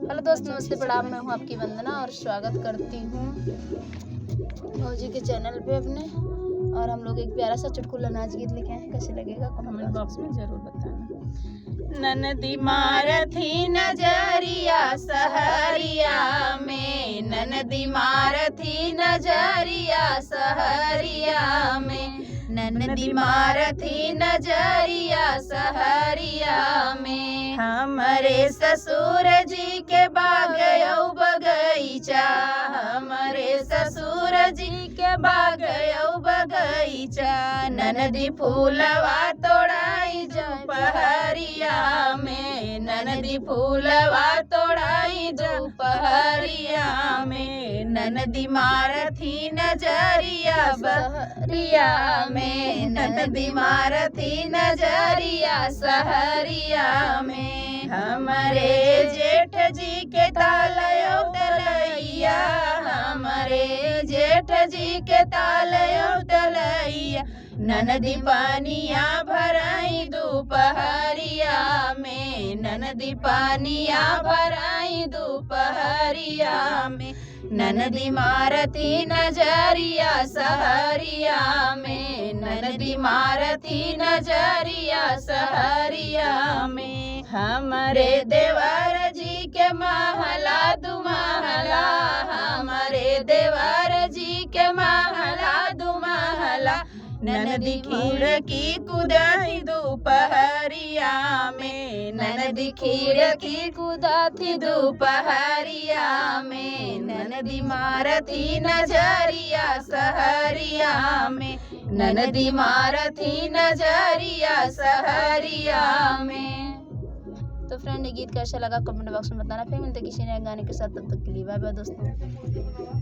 Hello दोस्त, नमस्ते, प्रणाम। मैं हूँ आपकी वंदना और स्वागत करती हूँ भौजी के चैनल पे अपने। और हम लोग एक प्यारा सा चुटकुला नाच गीत लेके आए हैं। कैसे लगेगा कमेंट बॉक्स में जरूर बताना। ननदी मारथी नजरिया सहरिया में, ननदी मारथी नजरिया सहरिया में, ननदी मारथी नजरिया सहरिया में। हमरे ससुर जी के बागयौ बगीचा, हमरे ससुर जी के बागयौ बगीचा। ननदी फूलवा तोड़ाई जो पहरिया में, ननदी फूलवा तोड़ाई जो पहरिया में। ननदी मारथी नजरिया सहरिया में, ननदी मारथी नजरिया सहरिया में। हमरे जेठ जी के तालयो तलैया, हमरे जेठ जी के तालयो तलैया। ननदी पानिया भराई दोपहरिया में, ननदी पानिया भराई दोपहरिया में। ननदी मारथी नजरिया सहरिया में, ननदी मारथी नजरिया सहरिया में। हमरे देवर जी के महला दुमहला, हमरे देवर जी के महला दुमहला। ननदी खिड़की कुदाई दोपहरिया में, ननदी खिड़की कुदाती दोपहरिया में। ननदी मारथी नजरिया सहरिया में, ननदी मारथी नजरिया सहरिया में। तो फ्रेंड, ये गीत कैसा लगा कमेंट बॉक्स में बताना। फिर मिलते किसी नए गाने के साथ, तब तक के लिए बाय बाय दोस्तों।